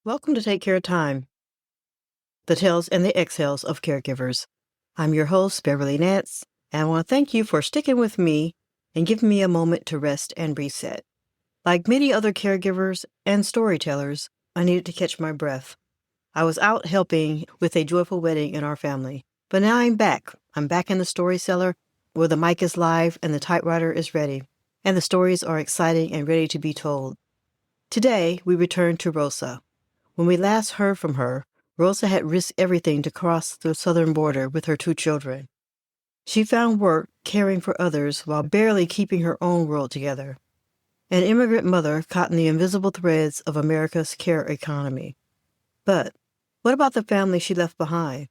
Welcome to Take Care of Time, the tales and the exhales of caregivers. I'm your host, Beverly Nance, and I want to thank you for sticking with me and giving me a moment to rest and reset. Like many other caregivers and storytellers, I needed to catch my breath. I was out helping with a joyful wedding in our family, but now I'm back. I'm back in the story cellar where the mic is live and the typewriter is ready, and the stories are exciting and ready to be told. Today, we return to Rosa. When we last heard from her, Rosa had risked everything to cross the southern border with her 2 children. She found work caring for others while barely keeping her own world together. An immigrant mother caught in the invisible threads of America's care economy. But what about the family she left behind?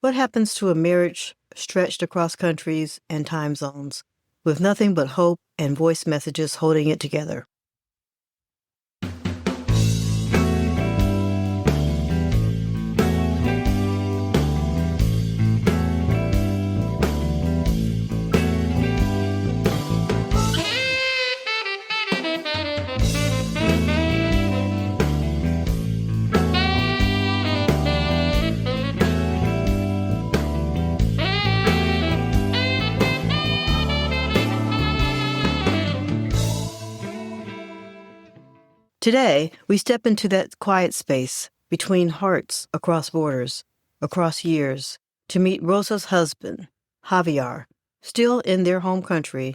What happens to a marriage stretched across countries and time zones, with nothing but hope and voice messages holding it together? Today, we step into that quiet space between hearts across borders, across years, to meet Rosa's husband, Javier, still in their home country.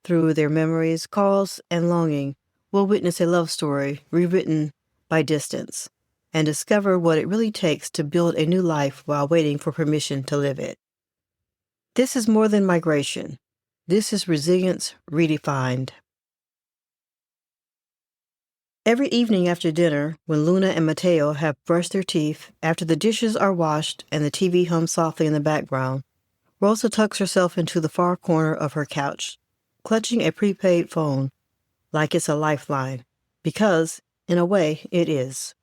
Through their memories, calls, and longing, we'll witness a love story rewritten by distance and discover what it really takes to build a new life while waiting for permission to live it. This is more than migration. This is resilience redefined. Every evening after dinner, when Luna and Mateo have brushed their teeth, after the dishes are washed and the TV hums softly in the background, Rosa tucks herself into the far corner of her couch, clutching a prepaid phone like it's a lifeline, because, in a way, it is.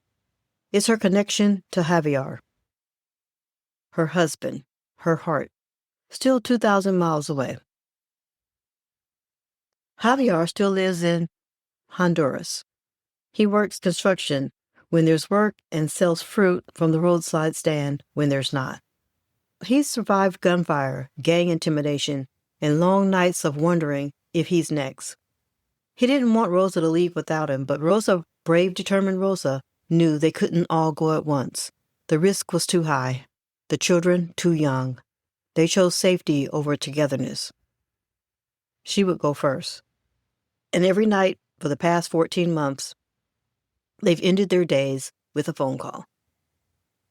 It's her connection to Javier, her husband, her heart, still 2,000 miles away. Javier still lives in Honduras. He works construction when there's work and sells fruit from the roadside stand when there's not. He's survived gunfire, gang intimidation, and long nights of wondering if he's next. He didn't want Rosa to leave without him, but Rosa, brave, determined Rosa, knew they couldn't all go at once. The risk was too high. The children too young. They chose safety over togetherness. She would go first. And every night for the past 14 months, they've ended their days with a phone call.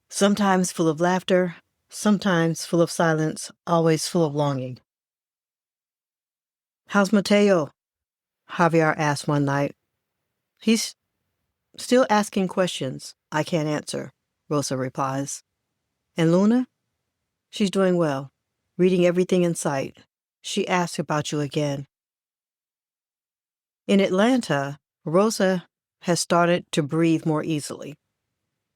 Sometimes full of laughter, sometimes full of silence, always full of longing. "How's Mateo?" Javier asked one night. "He's still asking questions I can't answer," Rosa replies. "And Luna? She's doing well, reading everything in sight. She asked about you again." In Atlanta, Rosa has started to breathe more easily.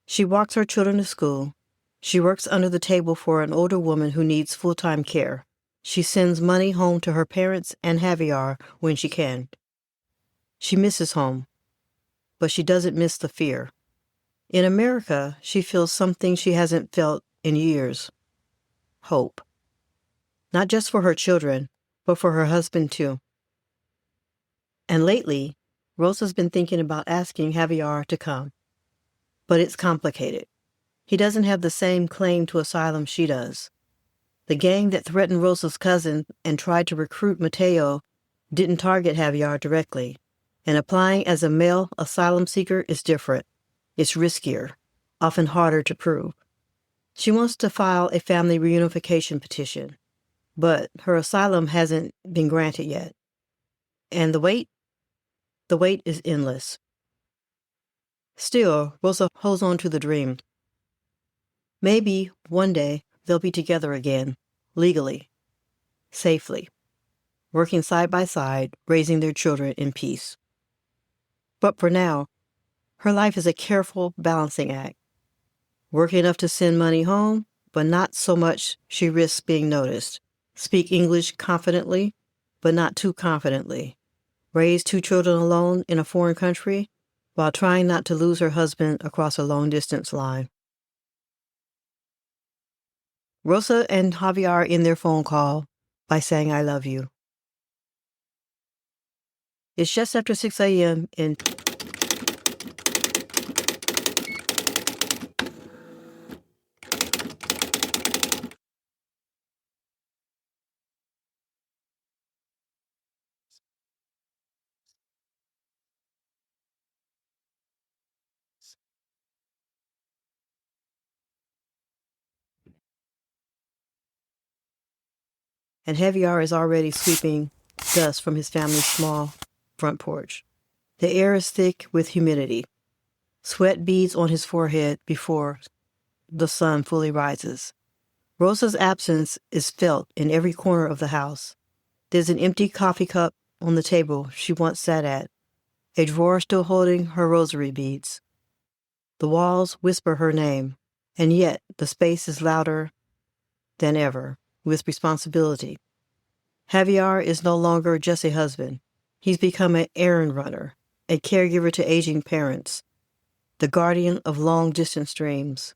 She walks her children to school. She works under the table for an older woman who needs full-time care. She sends money home to her parents and Javier when she can. She misses home, but she doesn't miss the fear. In America, she feels something she hasn't felt in years. Hope. Not just for her children, but for her husband too. And lately, Rosa's been thinking about asking Javier to come. But it's complicated. He doesn't have the same claim to asylum she does. The gang that threatened Rosa's cousin and tried to recruit Mateo didn't target Javier directly, and applying as a male asylum seeker is different. It's riskier, often harder to prove. She wants to file a family reunification petition, but her asylum hasn't been granted yet. And the wait? The wait is endless. Still, Rosa holds on to the dream. Maybe one day they'll be together again, legally, safely, working side by side, raising their children in peace. But for now, her life is a careful balancing act. Working enough to send money home, but not so much she risks being noticed. Speak English confidently, but not too confidently. Raise 2 children alone in a foreign country, while trying not to lose her husband across a long-distance line. Rosa and Javier end their phone call by saying, "I love you." It's just after 6 a.m. and Javier is already sweeping dust from his family's small front porch. The air is thick with humidity. Sweat beads on his forehead before the sun fully rises. Rosa's absence is felt in every corner of the house. There's an empty coffee cup on the table she once sat at, a drawer still holding her rosary beads. The walls whisper her name, and yet the space is louder than ever with responsibility. Javier is no longer just a husband. He's become an errand runner, a caregiver to aging parents, the guardian of long-distance dreams.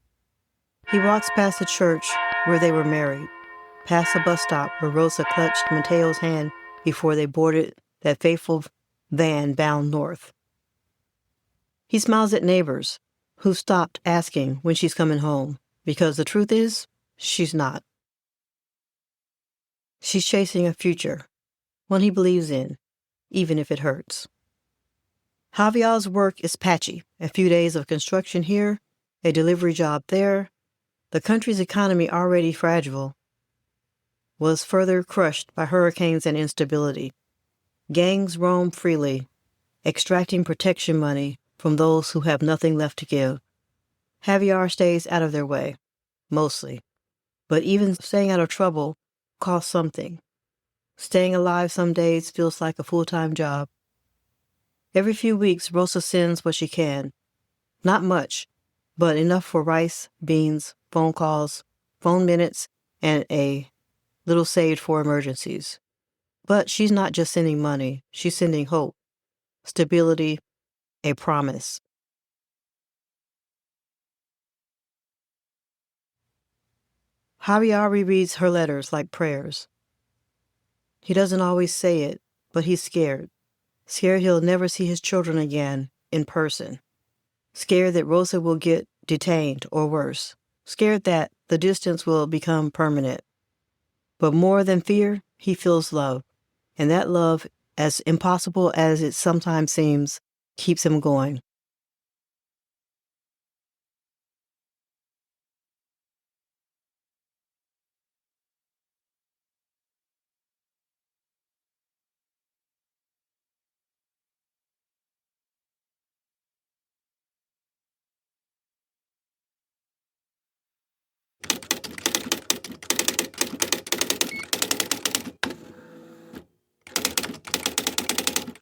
He walks past the church where they were married, past the bus stop where Rosa clutched Mateo's hand before they boarded that fateful van bound north. He smiles at neighbors who stopped asking when she's coming home, because the truth is, she's not. She's chasing a future, one he believes in, even if it hurts. Javier's work is patchy. A few days of construction here, a delivery job there. The country's economy, already fragile, was further crushed by hurricanes and instability. Gangs roam freely, extracting protection money from those who have nothing left to give. Javier stays out of their way, mostly. But even staying out of trouble costs something. Staying alive some days feels like a full-time job. Every few weeks, Rosa sends what she can. Not much, but enough for rice, beans, phone calls, phone minutes, and a little saved for emergencies. But she's not just sending money. She's sending hope, stability, a promise. Javier rereads her letters like prayers. He doesn't always say it, but he's scared. Scared he'll never see his children again in person. Scared that Rosa will get detained or worse. Scared that the distance will become permanent. But more than fear, he feels love. And that love, as impossible as it sometimes seems, keeps him going.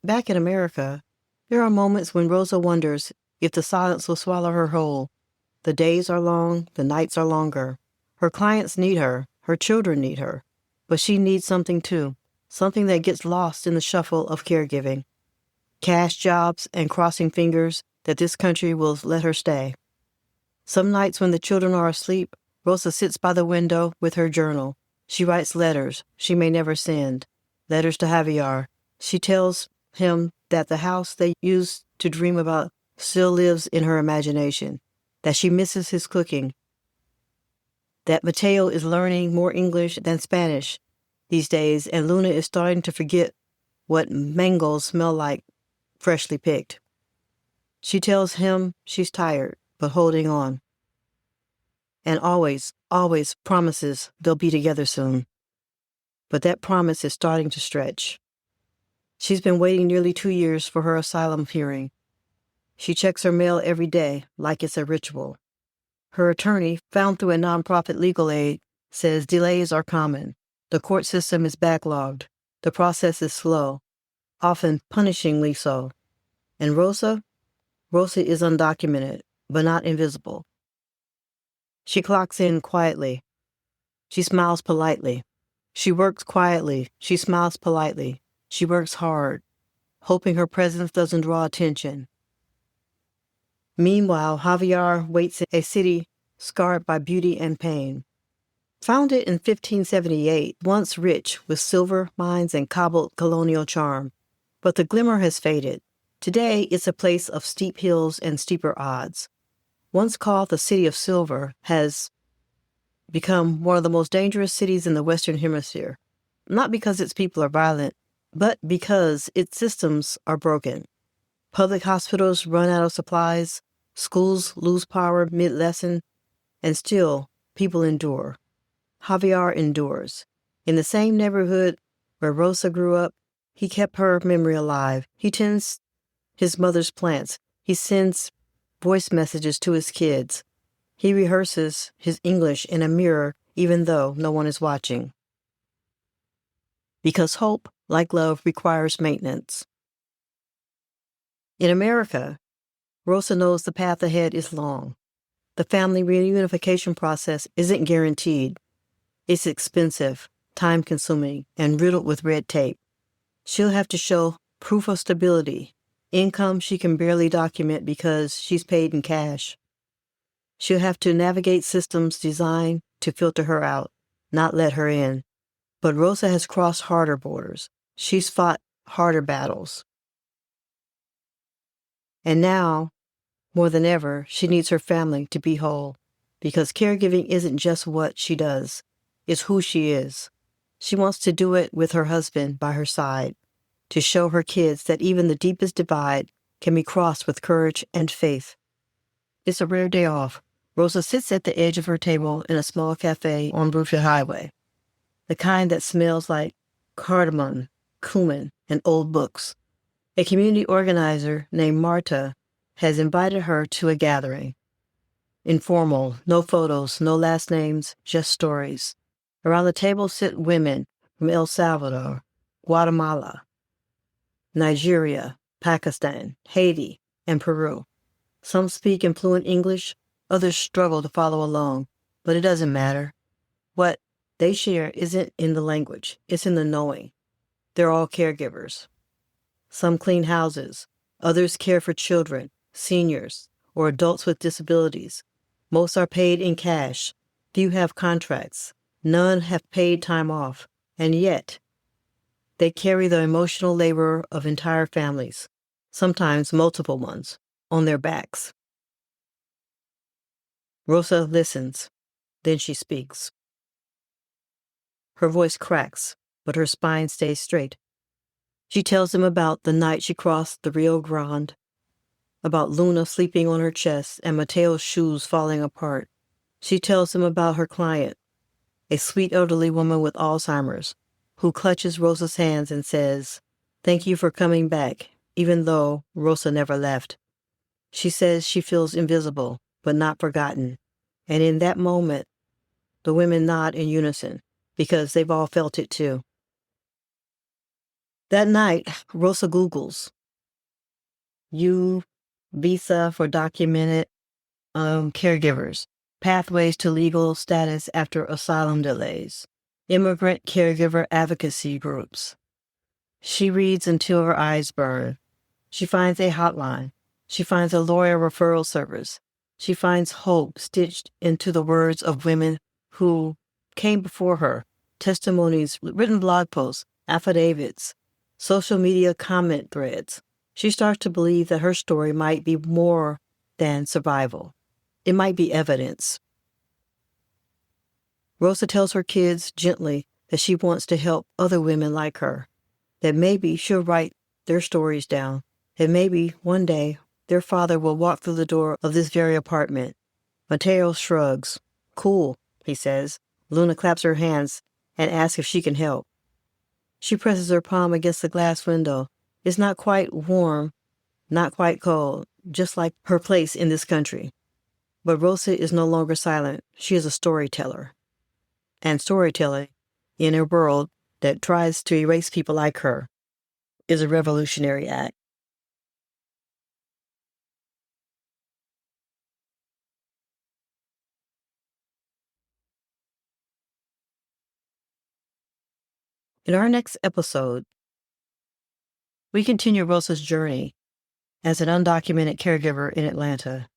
Back in America, there are moments when Rosa wonders if the silence will swallow her whole. The days are long, the nights are longer. Her clients need her children need her, but she needs something too, something that gets lost in the shuffle of caregiving. Cash jobs and crossing fingers that this country will let her stay. Some nights when the children are asleep, Rosa sits by the window with her journal. She writes letters she may never send, letters to Javier. She tells him that the house they used to dream about still lives in her imagination, that she misses his cooking, that Mateo is learning more English than Spanish these days, and Luna is starting to forget what mangoes smell like freshly picked. She tells him she's tired, but holding on, and always, always promises they'll be together soon. But that promise is starting to stretch. She's been waiting nearly 2 years for her asylum hearing. She checks her mail every day like it's a ritual. Her attorney, found through a nonprofit legal aid, says delays are common. The court system is backlogged. The process is slow, often punishingly so. And Rosa? Rosa is undocumented, but not invisible. She clocks in quietly. She smiles politely. She works quietly. She smiles politely. She works hard, hoping her presence doesn't draw attention. Meanwhile, Javier waits in a city scarred by beauty and pain. Founded in 1578, once rich with silver mines and cobbled colonial charm, but the glimmer has faded. Today, it's a place of steep hills and steeper odds. Once called the City of Silver, has become one of the most dangerous cities in the Western Hemisphere, not because its people are violent, but because its systems are broken. Public hospitals run out of supplies, schools lose power mid-lesson, and still, people endure. Javier endures. In the same neighborhood where Rosa grew up, he kept her memory alive. He tends his mother's plants. He sends voice messages to his kids. He rehearses his English in a mirror even though no one is watching. Because hope, like love, requires maintenance. In America, Rosa knows the path ahead is long. The family reunification process isn't guaranteed. It's expensive, time-consuming, and riddled with red tape. She'll have to show proof of stability, income she can barely document because she's paid in cash. She'll have to navigate systems designed to filter her out, not let her in. But Rosa has crossed harder borders. She's fought harder battles. And now, more than ever, she needs her family to be whole, because caregiving isn't just what she does, it's who she is. She wants to do it with her husband by her side, to show her kids that even the deepest divide can be crossed with courage and faith. It's a rare day off. Rosa sits at the edge of her table in a small cafe on Brooklyn Highway, the kind that smells like cardamom, cumin, and old books. A community organizer named Marta has invited her to a gathering. Informal, no photos, no last names, just stories. Around the table sit women from El Salvador, Guatemala, Nigeria, Pakistan, Haiti, and Peru. Some speak in fluent English, others struggle to follow along, but it doesn't matter. What they share isn't in the language, it's in the knowing. They're all caregivers. Some clean houses, others care for children, seniors, or adults with disabilities. Most are paid in cash. Few have contracts. None have paid time off. And yet, they carry the emotional labor of entire families, sometimes multiple ones, on their backs. Rosa listens. Then she speaks. Her voice cracks, but her spine stays straight. She tells them about the night she crossed the Rio Grande, about Luna sleeping on her chest and Mateo's shoes falling apart. She tells them about her client, a sweet elderly woman with Alzheimer's, who clutches Rosa's hands and says, "Thank you for coming back," even though Rosa never left. She says she feels invisible, but not forgotten. And in that moment, the women nod in unison, because they've all felt it too. That night, Rosa Googles U visa for documented caregivers, pathways to legal status after asylum delays, immigrant caregiver advocacy groups. She reads until her eyes burn. She finds a hotline. She finds a lawyer referral service. She finds hope stitched into the words of women who came before her, testimonies, written blog posts, affidavits, social media comment threads. She starts to believe that her story might be more than survival. It might be evidence. Rosa tells her kids gently that she wants to help other women like her, that maybe she'll write their stories down, that maybe one day their father will walk through the door of this very apartment. Mateo shrugs. "Cool," he says. Luna claps her hands and asks if she can help. She presses her palm against the glass window. It's not quite warm, not quite cold, just like her place in this country. But Rosa is no longer silent. She is a storyteller. And storytelling, in a world that tries to erase people like her, is a revolutionary act. In our next episode, we continue Rosa's journey as an undocumented caregiver in Atlanta.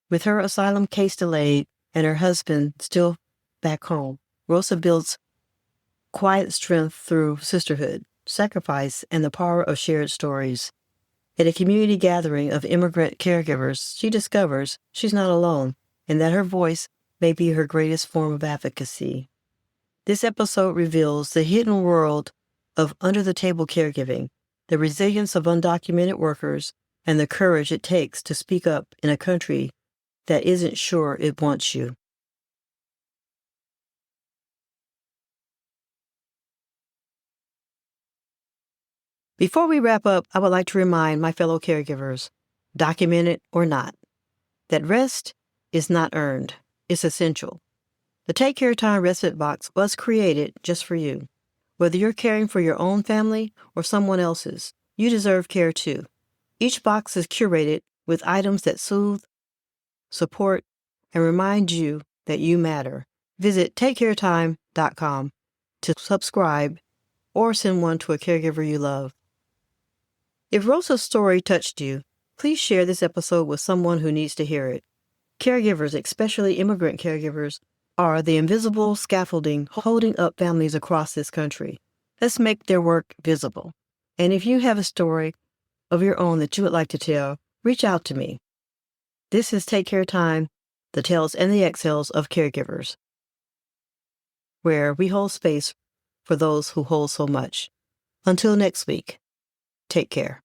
With her asylum case delayed and her husband still back home, Rosa builds quiet strength through sisterhood, sacrifice, and the power of shared stories. At a community gathering of immigrant caregivers, she discovers she's not alone and that her voice may be her greatest form of advocacy. This episode reveals the hidden world of under-the-table caregiving, the resilience of undocumented workers, and the courage it takes to speak up in a country that isn't sure it wants you. Before we wrap up, I would like to remind my fellow caregivers, documented or not, that rest is not earned, it's essential. The Take Care Time Respite Box was created just for you. Whether you're caring for your own family or someone else's, you deserve care too. Each box is curated with items that soothe, support, and remind you that you matter. Visit takecaretime.com to subscribe or send one to a caregiver you love. If Rosa's story touched you, please share this episode with someone who needs to hear it. Caregivers, especially immigrant caregivers, are the invisible scaffolding holding up families across this country. Let's make their work visible. And if you have a story of your own that you would like to tell, reach out to me. This is Take Care Time, the tales and the exhales of caregivers, where we hold space for those who hold so much. Until next week, take care.